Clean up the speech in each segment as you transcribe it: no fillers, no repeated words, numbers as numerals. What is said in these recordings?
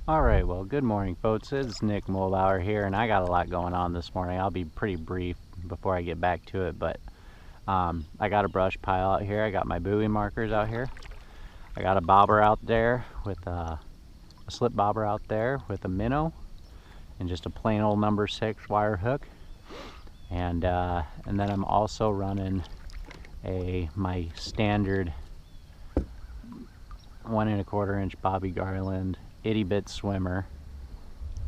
Alright, well, good morning, folks. It's Nick Molbauer here, and I got a lot going on this morning. I'll be pretty brief before I get back to it, but I got a brush pile out here. I got my buoy markers out here. I got a bobber out there with a slip bobber out there with a minnow and just a plain old number 6 wire hook. And then I'm also running my standard 1 1/4 inch Bobby Garland itty bit swimmer,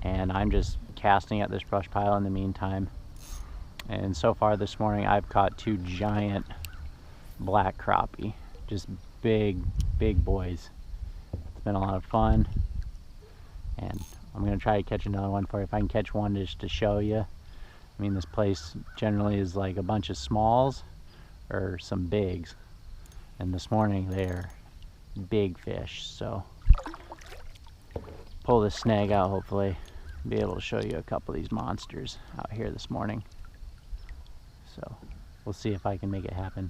and I'm just casting at this brush pile in the meantime. And so far this morning I've caught 2 giant black crappie, just big boys. It's been a lot of fun, and I'm gonna try to catch another one for you. If I can catch one just to show you. I mean, this place generally is like a bunch of smalls or some bigs, and this morning they're big fish. So pull this snag out, hopefully be able to show you a couple of these monsters out here this morning. So we'll see if I can make it happen.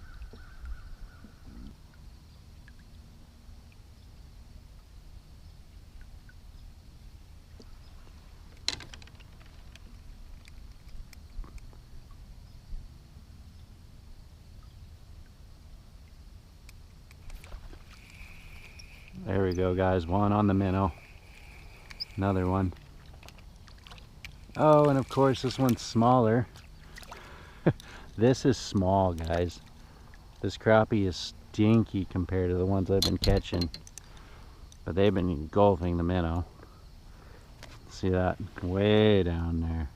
There we go, guys. One on the minnow. Another one. Oh, and of course this one's smaller. This is small, guys. This crappie is stinky compared to the ones I've been catching, but they've been engulfing the minnow. See that? Way down there.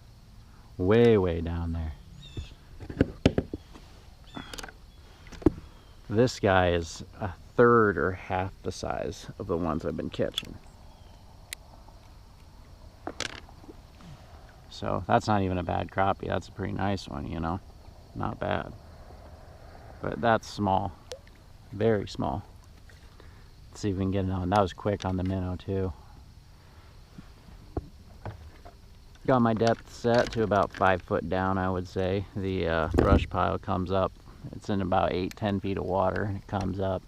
Way down there. This guy is a third or half the size of the ones I've been catching. So that's not even a bad crappie. That's a pretty nice one, you know. Not bad. But that's small. Very small. Let's see if we can get another one. That was quick on the minnow too. Got my depth set to about 5 foot down, I would say. The brush pile comes up. It's in about 8-10 feet of water, and it comes up,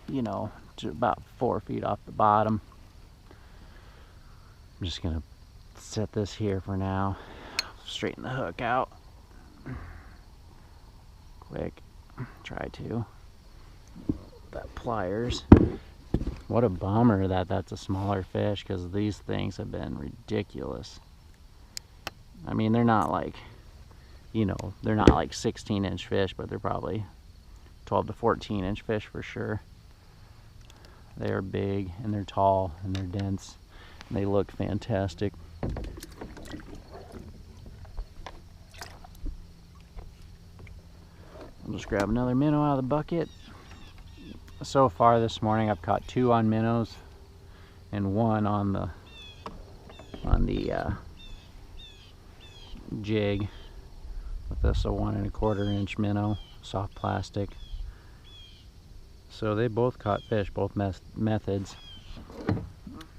you know, to about 4 feet off the bottom. I'm just gonna set this here for now. Straighten the hook out. Quick. Try to. That pliers. What a bummer that that's a smaller fish, because these things have been ridiculous. I mean, they're not like, you know, they're not like 16-inch fish, but they're probably 12 to 14-inch fish for sure. They are big, and they're tall, and they're dense, and they look fantastic. I'll just grab another minnow out of the bucket. So far this morning I've caught 2 on minnows and 1 on the jig with this a 1 1/4 inch minnow, soft plastic. So they both caught fish, both methods.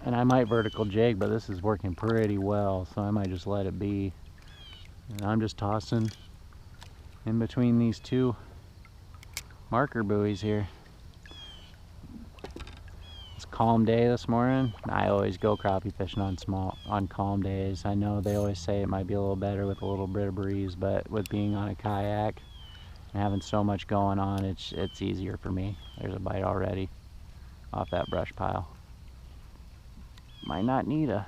And I might vertical jig, but this is working pretty well, so I might just let it be. And I'm just tossing in between these 2 marker buoys here. It's a calm day this morning. I always go crappie fishing on calm days. I know they always say it might be a little better with a little bit of breeze, but with being on a kayak and having so much going on, it's easier for me. There's a bite already off that brush pile. Might not need a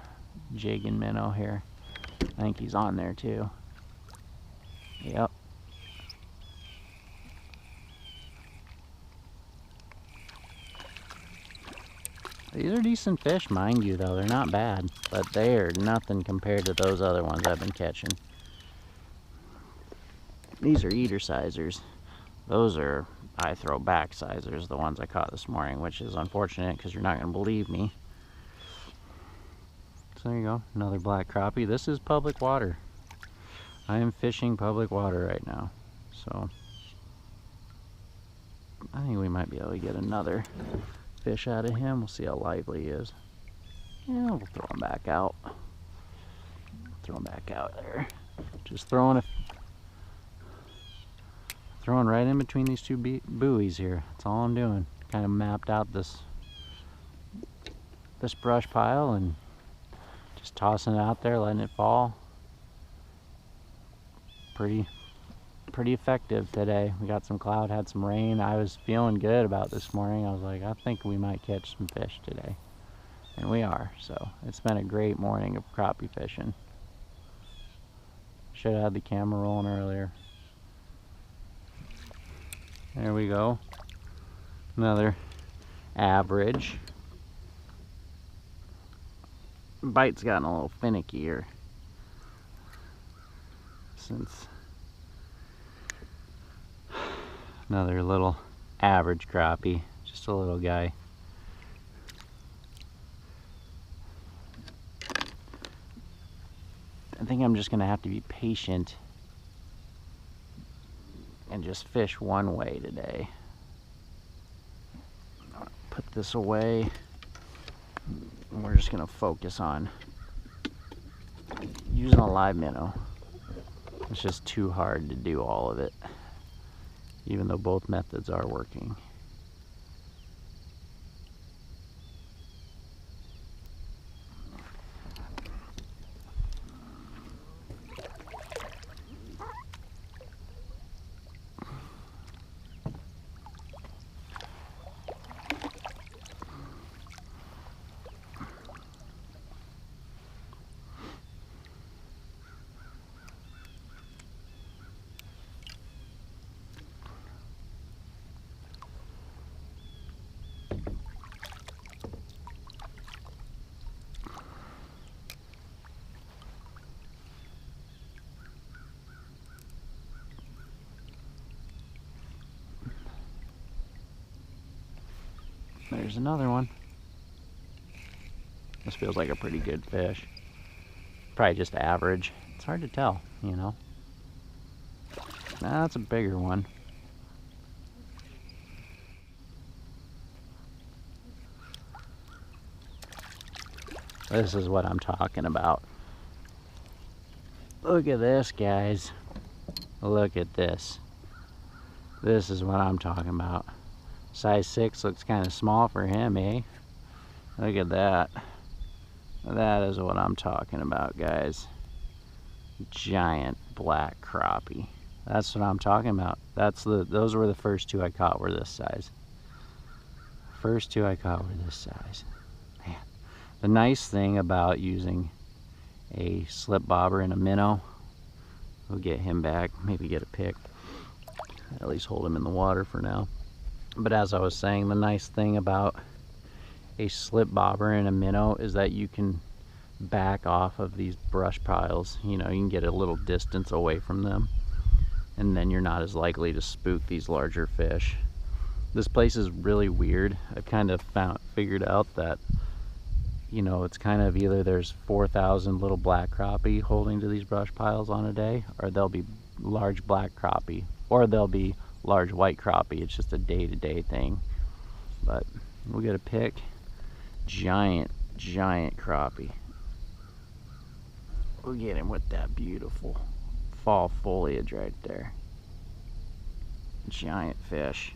jig and minnow here. I think he's on there too. Yep. These are decent fish, mind you, though. They're not bad, but they're nothing compared to those other ones I've been catching. These are eater sizers. Those are I throw back sizers, the ones I caught this morning, which is unfortunate because you're not going to believe me. So there you go, another black crappie. This is public water. I am fishing public water right now. So I think we might be able to get another fish out of him. We'll see how lively he is. Yeah, we'll throw him back out. Throw him back out there. Just throwing right in between these 2 buoys here. That's all I'm doing. Kind of mapped out this this brush pile and just tossing it out there, letting it fall. Pretty effective today. We got some cloud, had some rain. I was feeling good about this morning. I was like, I think we might catch some fish today. And we are, so it's been a great morning of crappie fishing. Should have had the camera rolling earlier. There we go. Another average. Bite's gotten a little finickier since another little average crappie, just a little guy. I think I'm just gonna have to be patient and just fish one way today. Put this away, and we're just gonna focus on using a live minnow. It's just too hard to do all of it, even though both methods are working. There's another one. This feels like a pretty good fish. Probably just average. It's hard to tell, you know. Nah, that's a bigger one. This is what I'm talking about. Look at this, guys. Look at this. This is what I'm talking about. Size 6 looks kind of small for him, eh? Look at that. That is what I'm talking about, guys. Giant black crappie. That's what I'm talking about. Those were the first two I caught were this size. First two I caught were this size. Man. The nice thing about using a slip bobber and a minnow, we'll get him back, maybe get a pick. At least hold him in the water for now. But as I was saying, the nice thing about a slip bobber and a minnow is that you can back off of these brush piles. You know, you can get a little distance away from them, and then you're not as likely to spook these larger fish. This place is really weird. I've kind of figured out that, you know, it's kind of either there's 4,000 little black crappie holding to these brush piles on a day, or there'll be large black crappie, or there'll be large white crappie. It's just a day-to-day thing. But we'll get a pick. Giant crappie. We'll get him with that beautiful fall foliage right there. Giant fish.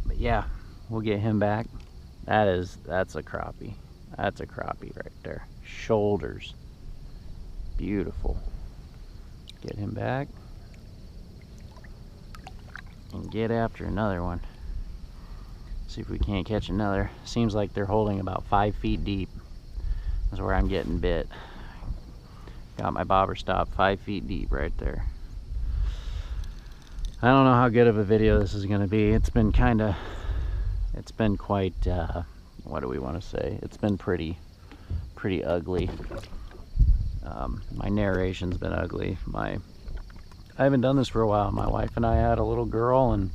But yeah, we'll get him back. That's a crappie. That's a crappie right there. Shoulders. Beautiful. Get him back. And get after another one. See if we can't catch another. Seems like they're holding about 5 feet deep. That's where I'm getting bit. Got my bobber stop 5 feet deep right there. I don't know how good of a video this is going to be. It's been quite, what do we want to say? It's been pretty ugly. My narration's been ugly. I haven't done this for a while. My wife and I had a little girl, and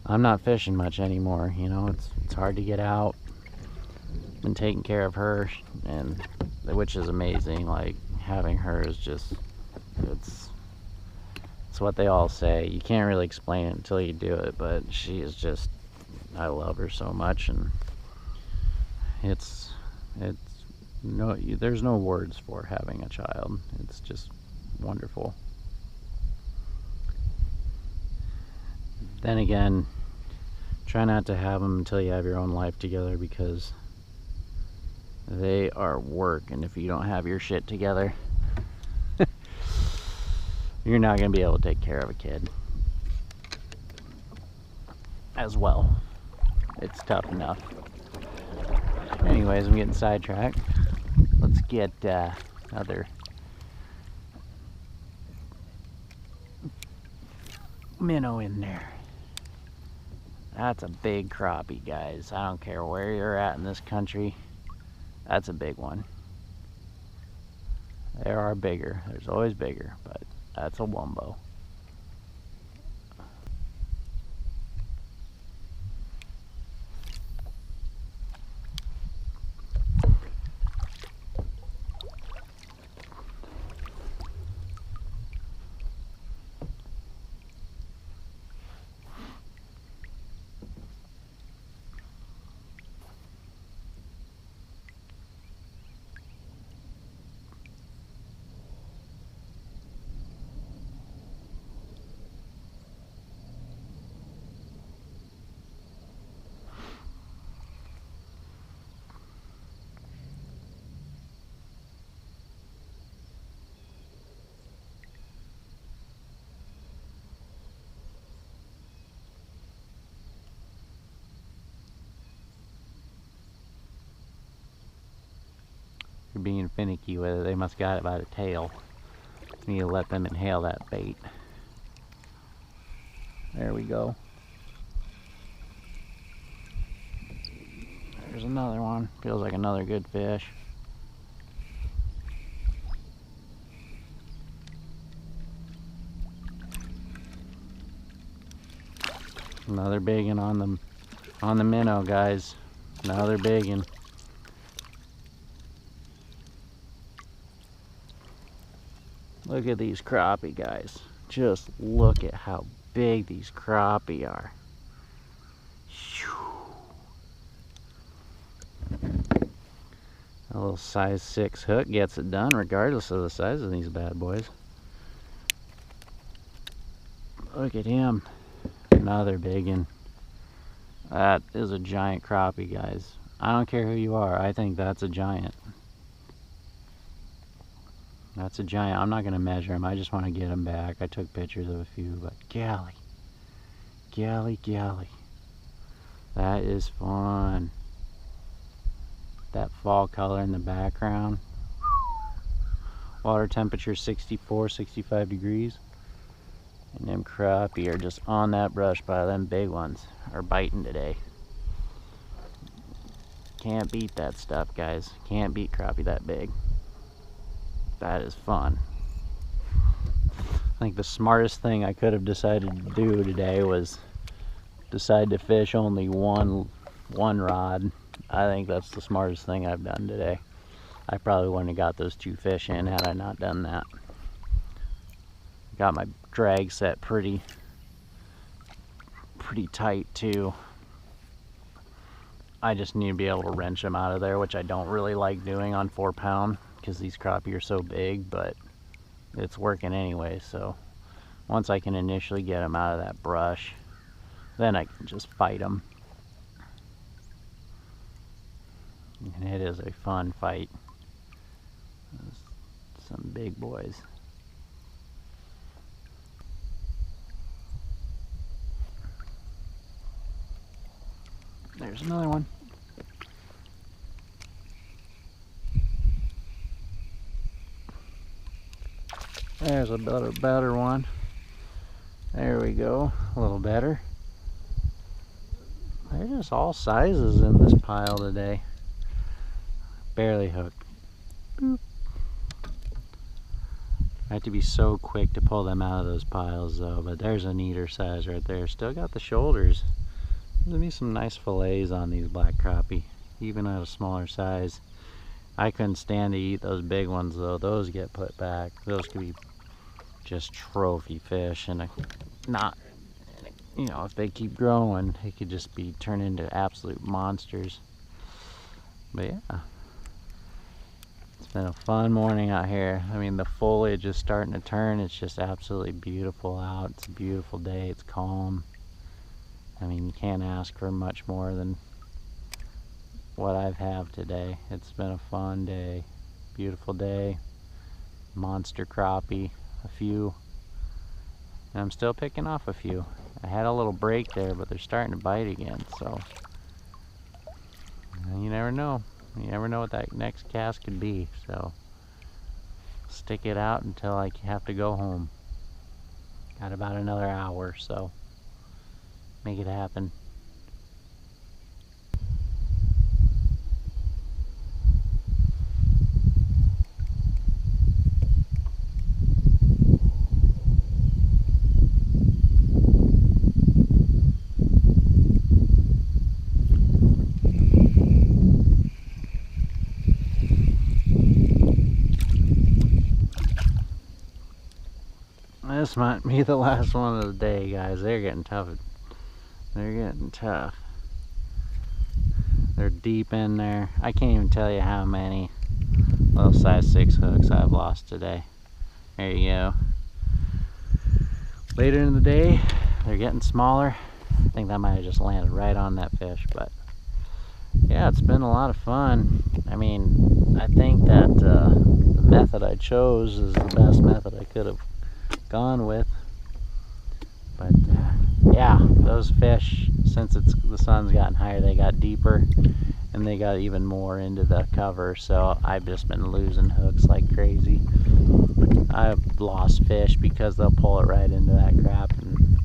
I'm not fishing much anymore. You know, it's hard to get out. Been taking care of her, and which is amazing. Like, having her is just, it's what they all say. You can't really explain it until you do it, but she is just, I love her so much, and there's no words for having a child. It's just wonderful. Then again, Try not to have them until you have your own life together, because they are work, and if you don't have your shit together, you're not going to be able to take care of a kid as well. It's tough enough. Anyways, I'm getting sidetracked. Let's get another minnow in there. That's a big crappie, guys. I don't care where you're at in this country. That's a big one. There are bigger. There's always bigger, but that's a wumbo. You're being finicky with it. They must got it by the tail. You need to let them inhale that bait. There we go. There's another one. Feels like another good fish. Another big one on the minnow, guys. Another big one. Look at these crappie, guys. Just look at how big these crappie are. A little size 6 hook gets it done regardless of the size of these bad boys. Look at him. Another big one. That is a giant crappie, guys. I don't care who you are. I think that's a giant. That's a giant. I'm not going to measure them. I just want to get them back. I took pictures of a few, but golly. Golly, golly. That is fun. That fall color in the background. Water temperature 64, 65 degrees. And them crappie are just on that brush pile. Them big ones are biting today. Can't beat that stuff, guys. Can't beat crappie that big. That is fun. I think the smartest thing I could have decided to do today was decide to fish only one rod. I think that's the smartest thing I've done today. I probably wouldn't have got those 2 fish in had I not done that. Got my drag set pretty tight too. I just need to be able to wrench them out of there, which I don't really like doing on 4-pound because these crappie are so big, but it's working anyway. So once I can initially get them out of that brush, then I can just fight them. And it is a fun fight. Some big boys. There's another one. There's a better one. There we go. A little better. They're just all sizes in this pile today. Barely hooked. Boop. I have to be so quick to pull them out of those piles though, but there's a neater size right there. Still got the shoulders. There's be some nice fillets on these black crappie, even at a smaller size. I couldn't stand to eat those big ones though. Those get put back. Those could be just trophy fish, and not, you know, if they keep growing, they could just be turned into absolute monsters. But yeah, it's been a fun morning out here. I mean, the foliage is starting to turn. It's just absolutely beautiful out. It's a beautiful day. It's calm. I mean, you can't ask for much more than what I've had today. It's been a fun day, beautiful day, monster crappie, a few, and I'm still picking off a few. I had a little break there, but they're starting to bite again, so you never know. You never know what that next cast could be, so stick it out until I have to go home. Got about another hour, so make it happen. This might be the last one of the day, guys. They're getting tough. They're getting tough. They're deep in there. I can't even tell you how many little size 6 hooks I've lost today. There you go. Later in the day, they're getting smaller. I think that might have just landed right on that fish, but yeah, it's been a lot of fun. I mean, I think that the method I chose is the best method I could have gone with. But yeah, those fish, since the sun's gotten higher, they got deeper and they got even more into the cover, so I've just been losing hooks like crazy. I've lost fish because they'll pull it right into that crap, and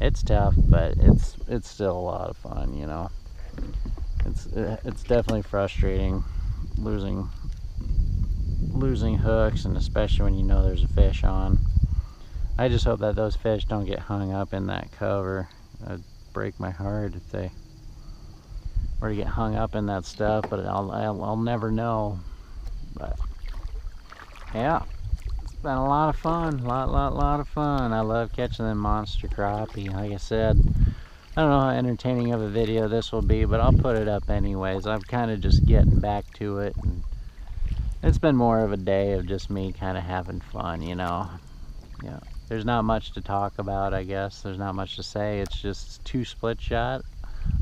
it's tough, but it's still a lot of fun, you know. It's definitely frustrating losing hooks, and especially when you know there's a fish on. I just hope that those fish don't get hung up in that cover. It'd break my heart if they were to get hung up in that stuff, but I'll never know. But yeah, it's been a lot of fun, lot of fun. I love catching them monster crappie. Like I said, I don't know how entertaining of a video this will be, but I'll put it up anyways. I'm kind of just getting back to it, and it's been more of a day of just me kind of having fun, you know. Yeah, there's not much to talk about, I guess. There's not much to say. It's just 2 split shot,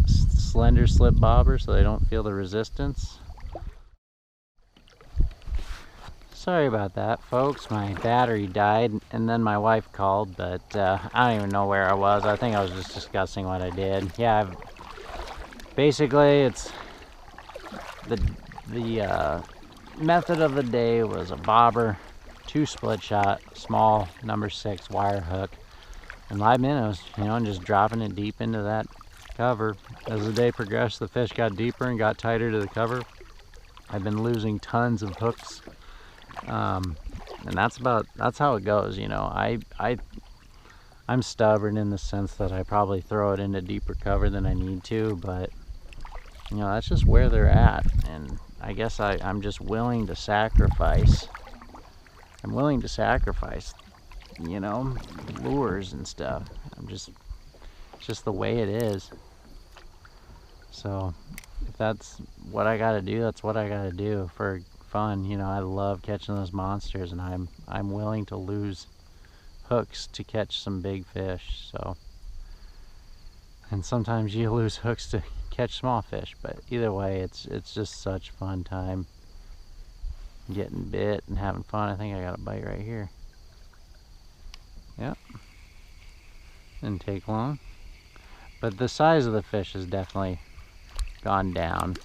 slender slip bobber, so they don't feel the resistance. Sorry about that, folks. My battery died, and then my wife called, but I don't even know where I was. I think I was just discussing what I did. Yeah, basically, it's the method of the day was a bobber, 2 split shot, small number 6 wire hook, and live minnows, you know, and just dropping it deep into that cover. As the day progressed, the fish got deeper and got tighter to the cover. I've been losing tons of hooks, and that's how it goes, you know. I'm stubborn in the sense that I probably throw it into deeper cover than I need to, but you know, that's just where they're at, and I guess I'm just willing to sacrifice. I'm willing to sacrifice, you know, lures and stuff. It's just the way it is. So if that's what I gotta do, that's what I gotta do for fun. You know, I love catching those monsters, and I'm willing to lose hooks to catch some big fish. So, and sometimes you lose hooks to catch small fish, but either way, it's just such fun time getting bit and having fun. I think I got a bite right here. Yep. Didn't take long. But the size of the fish has definitely gone down.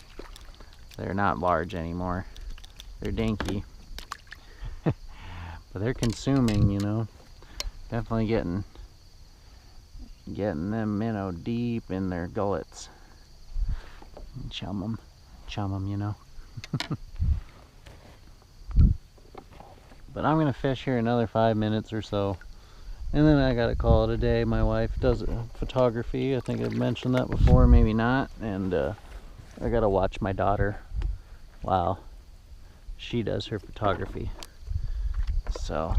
They're not large anymore. They're dinky. But they're consuming, you know. Definitely getting them minnow deep in their gullets. Chum them, you know. But I'm gonna fish here another 5 minutes or so, and then I gotta call it a day. My wife does photography. I think I've mentioned that before, maybe not. And I gotta watch my daughter while she does her photography. So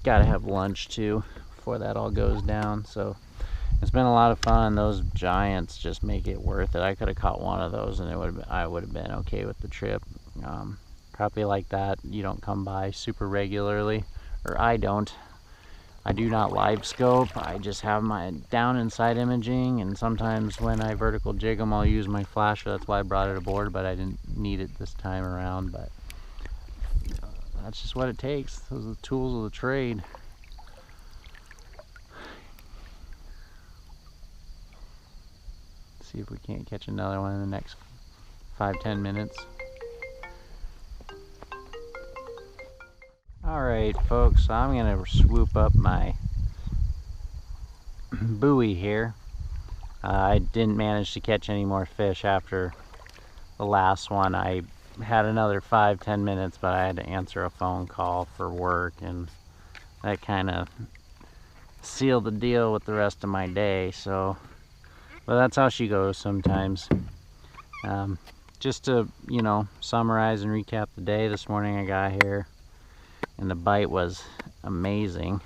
gotta have lunch too before that all goes down. So it's been a lot of fun. Those giants just make it worth it. I could have caught one of those, and I would have been okay with the trip. Crappie like that, you don't come by super regularly, or I don't. I do not live scope. I just have my down inside imaging, and sometimes when I vertical jig them, I'll use my flasher. That's why I brought it aboard, but I didn't need it this time around. But that's just what it takes. Those are the tools of the trade. See if we can't catch another one in the next 5-10 minutes. Alright folks, so I'm going to swoop up my buoy here. I didn't manage to catch any more fish after the last one. I had another 5-10 minutes, but I had to answer a phone call for work, and that kind of sealed the deal with the rest of my day. So, but that's how she goes sometimes. Just to, you know, summarize and recap the day. This morning I got here and the bite was amazing.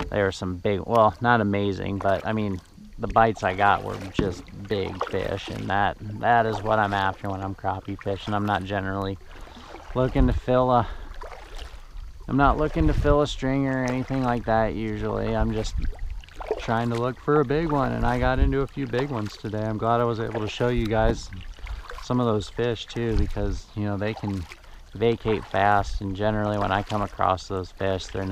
There were some big, well, not amazing, but I mean, the bites I got were just big fish, and that is what I'm after when I'm crappie fishing. I'm not generally looking to fill a, I'm not looking to fill a stringer or anything like that usually. I'm just trying to look for a big one, and I got into a few big ones today. I'm glad I was able to show you guys some of those fish too, because you know they can vacate fast, and generally when I come across those fish, there's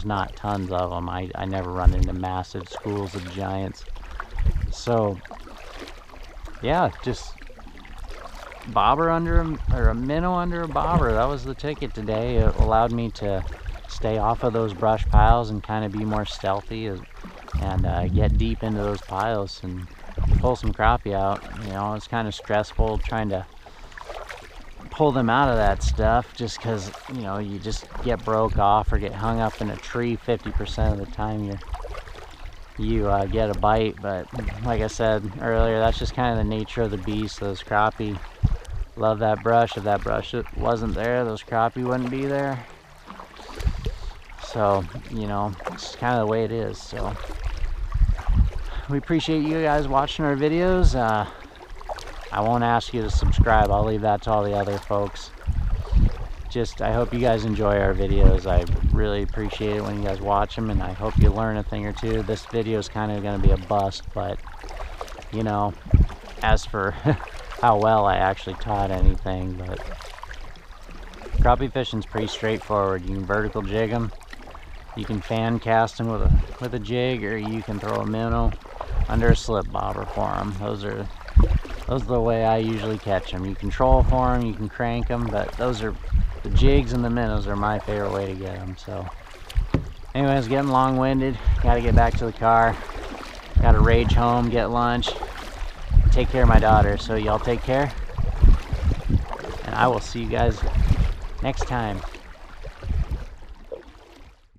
not tons of them. I never run into massive schools of giants. So yeah, just bobber under a minnow under a bobber. That was the ticket today. It allowed me to stay off of those brush piles and kind of be more stealthy and get deep into those piles and pull some crappie out. You know, it's kind of stressful trying to pull them out of that stuff, just because, you know, you just get broke off or get hung up in a tree 50% of the time you get a bite. But like I said earlier, that's just kind of the nature of the beast. Those crappie love that brush. If that brush wasn't there, those crappie wouldn't be there. So, you know, it's kind of the way it is. So we appreciate you guys watching our videos. I won't ask you to subscribe. I'll leave that to all the other folks. Just, I hope you guys enjoy our videos. I really appreciate it when you guys watch them, and I hope you learn a thing or two. This video is kind of going to be a bust, but, you know, as for how well I actually taught anything, but crappie fishing's pretty straightforward. You can vertical jig them, you can fan cast them with a jig, or you can throw a minnow under a slip bobber for them. Those are the way I usually catch them. You can troll for them, you can crank them, but those are the jigs, and the minnows are my favorite way to get them. So anyways, getting long-winded. Got to get back to the car. Got to rage home, get lunch, take care of my daughter. So y'all take care, and I will see you guys next time.